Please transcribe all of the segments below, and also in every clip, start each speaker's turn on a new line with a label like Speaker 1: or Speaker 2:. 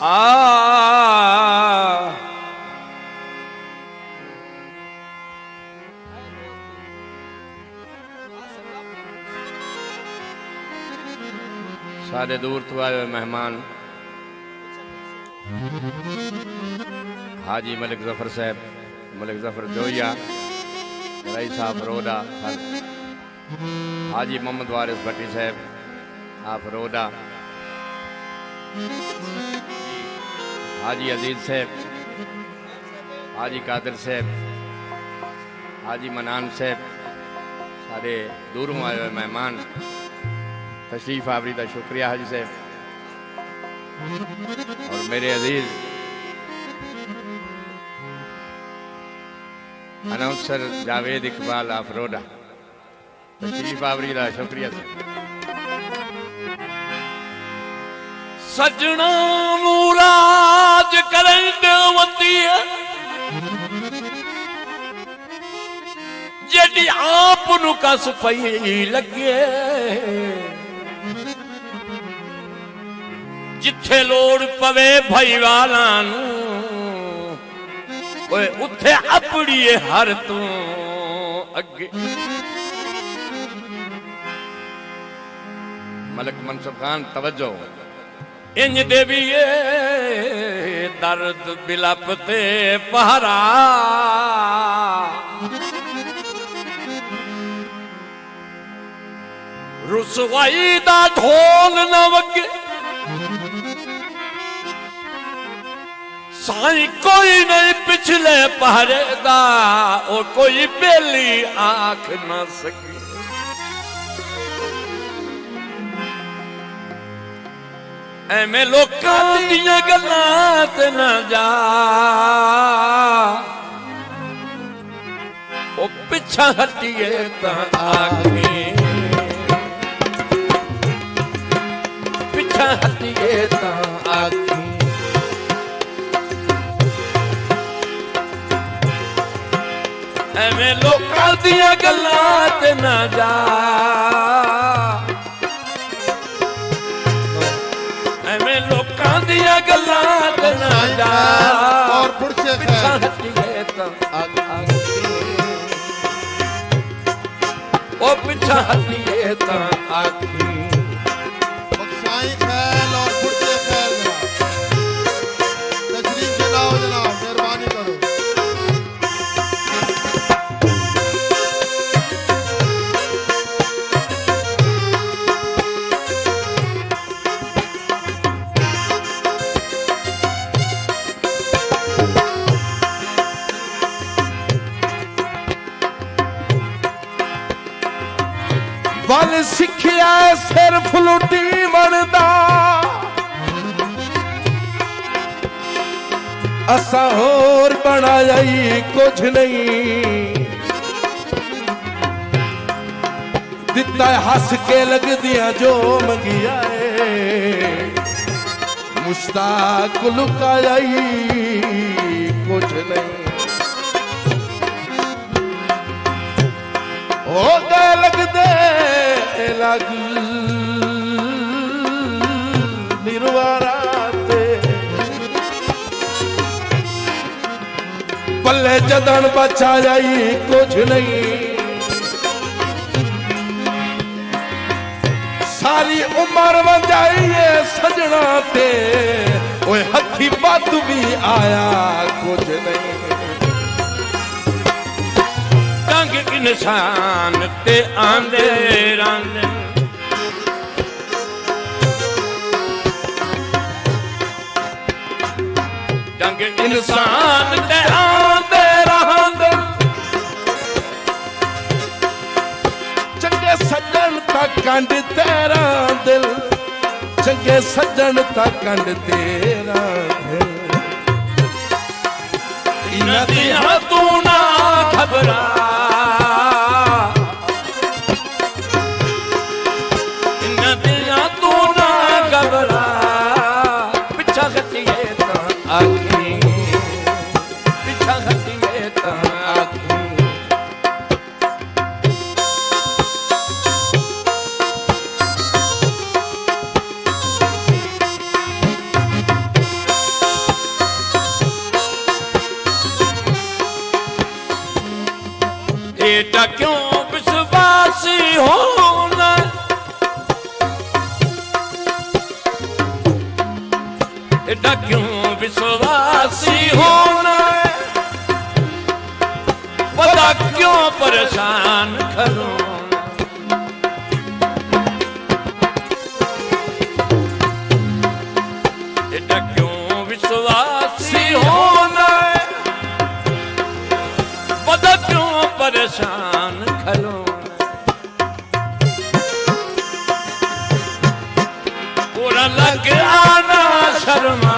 Speaker 1: आ सारे दूर तो आए मेहमान हाजी मलिक जफर साहब, मलिक जफर जोया, रई साहब रोडा, हाजी मोहम्मद वारिस भट्टी साहब आप रोडा, हाजी अजीज साहब, हाजी कादिर साहब, हाजी मनान साहब, सारे दूरों आए हुए मेहमान तशरीफ आवरी का शुक्रिया हाजी साहब। और मेरे अजीज अनाउंसर जावेद इकबाल आफरोडा तशरीफ आवरी का शुक्रिया सजना मुराज करें देवती जेडी आप नु कस पई लगे जिथे लोड़ पवे भाई वाला उथे अपड़ी हर तू अगे। मलिक मनसूब खान तवज्जो इंज देवी दर्द बिलपते पहरा रुसवाई दा ढोल न वगे साई कोई नहीं पिछले पहरे दा और कोई बेली आंख न सकी। एमें लोकां दियां गल्लां ते न जा ओ पिछा हटिए तां आखी पिछा हटिए तां आखी। एवें लोकां दियां गल्लां ते ना जा एवें लोकां दियां गल्लां ते ना जा और पुरसे पिछा हटिए तां आखी ओ पिछा हटिए तां आखी। बख्शाई खैल और पुरसे खैल तशरीफ लाओ जनाब मेहरबानी करो। वल सिखिया सिर फलूटी बनदा असा होर बनाया ही कुछ नहीं दिता हस के लग दिया जो मंगिया मुश्ताक लुकाया ही कुछ नहीं हो गए लगदे लग निर्वारा पल्ले जदन बचा जाई कुछ नहीं सारी उम्र वजाइए सजना ते ओए हथी बद भी आया कुछ नहीं। डंग इंसान ते आंदे रांदे डंग इंसान ते आंदे रांदे चंगे सज्जन ता कंड तेरा दिल चंगे सज्जन ता कंड तेरा दिल इन्हां दियां तू ना घबरा इन्हां दियां तू ना घबरा पिछा हटिए तां आखी पिछा हटिए तां आखी।
Speaker 2: बेटा क्यों विश्वासी होना है, बता क्यों परेशान खलोना। बेटा क्यों विश्वासी होना है, बता क्यों परेशान खलोना। पूरा लग आना शर्मा,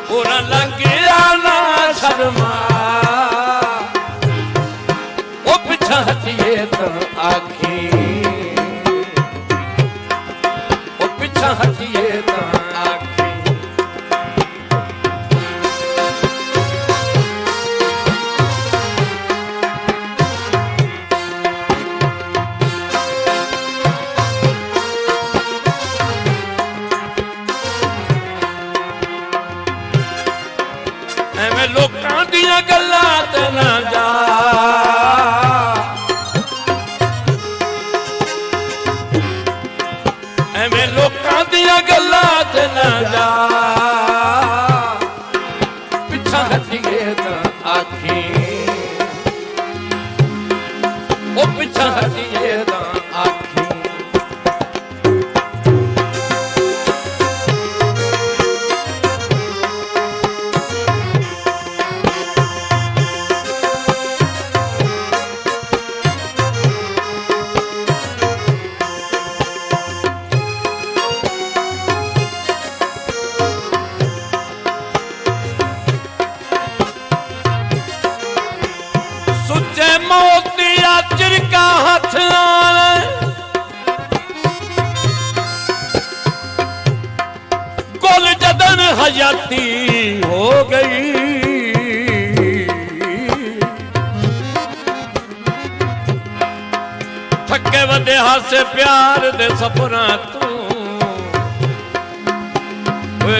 Speaker 2: पूरा लग आना शर्मा। वो पीछा हटिए तो आखी, वो पीछा हटिए तो आखी। एवें लोकां दियां गल्लां ते ना जा, एवें लोकां दियां गल्लां ते ना जा। पिछा हटिए तां आखी, ओ पिछा हटिए तां आखी। सुचे मोतिया चिरका हाथ आए, कुल जदन हयाती हो गई। थके वदे हासे प्यार दे सपना तू,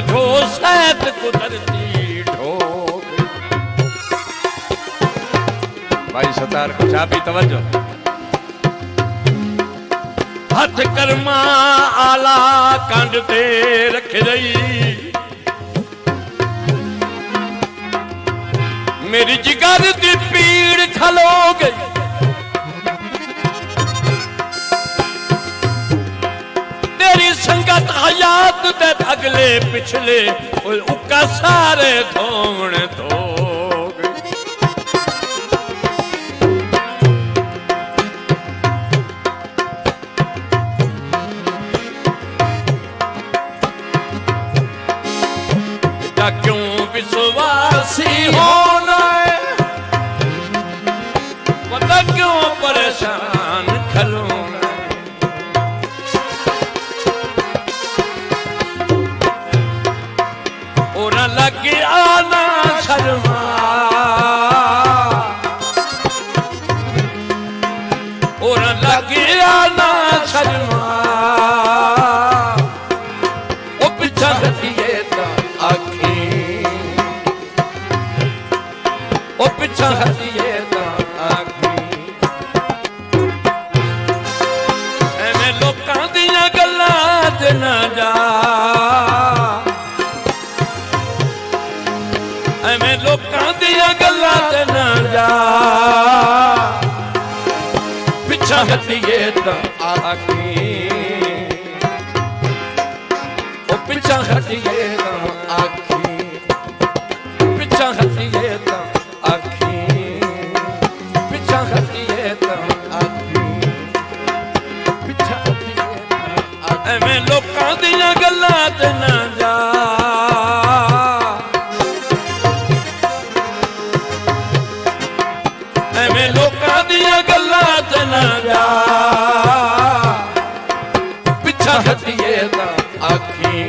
Speaker 2: ठो सैत कुदरती ठो। भाई सतार को चाबी तवज्जो। हथ कर्मा आला कंड ते रख दई, मेरी जिगर दी पीड़ खलो गई। तेरी संगत हयात दे अगले पिछले उका सारे धोण धो। क्यों विश्वासी होना है, बता क्यों परेशान खलोना है। और लग आना शर्मा, और लग आना शर्मा। वो पीछा हटिए ता आखी, ओ पिछा हटिए ता आखी। एवें लोकां दियां गल्लां ते ना जा, एवें लोकां दियां गल्लां ते ना जा। पिछा हटिए ता आखी, ओ पिछा हटिए ता आखी। पिछा हटिए ता आखी, पिछा हटिए ता आखी, पिछा हटिए ता आखी। एवें लोकां दियां गल्लां ते ना जा, एवें लोकां दियां गल्लां ते ना जा। पिछा हटिए ता आखी,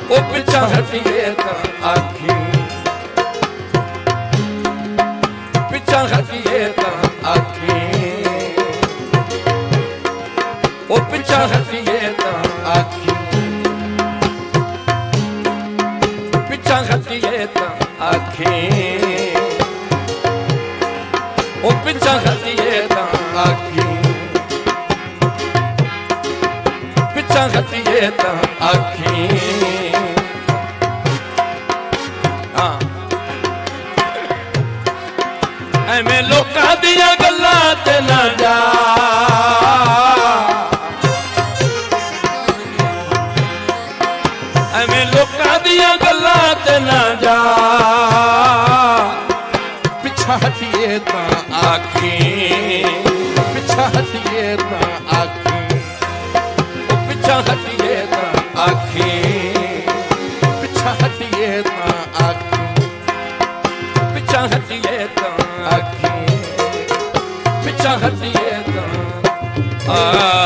Speaker 2: ओ पिछा हटिए ता आखी। पिछा हटिए ता आखी, ओ पिछा हटिए ता आखी। पिछा हटिए ता आखी, ओ पिछा हटिए ता आखी। ਹਟੀਏ ਤਾਂ ਆਖੀ ਹਾਂ ਐਵੇਂ ਲੋਕਾਂ ਦੀਆਂ ਗੱਲਾਂ ਤੇ ਨਾ ਜਾ ਐਵੇਂ ਲੋਕਾਂ ਦੀਆਂ ਗੱਲਾਂ ਤੇ ਨਾ ਜਾ
Speaker 1: ਪਿੱਛਾ ਹਟੀਏ ਤਾਂ
Speaker 2: ਆਖੀ
Speaker 1: ਪਿੱਛਾ ਹਟੀਏ ਤਾਂ ਆਖੀ
Speaker 2: ਉਹ ਪਿੱਛਾ ਹਟੀਏ ਤਾਂ ਆਖੀ
Speaker 1: ਪਿੱਛਾ ਹਟੀਏ ਤਾਂ ਆਖੀ
Speaker 2: ਪਿੱਛਾ ਹਟੀਏ ਤਾਂ ਆਖੀ ਪਿੱਛਾ ਹਟੀਏ ਤਾਂ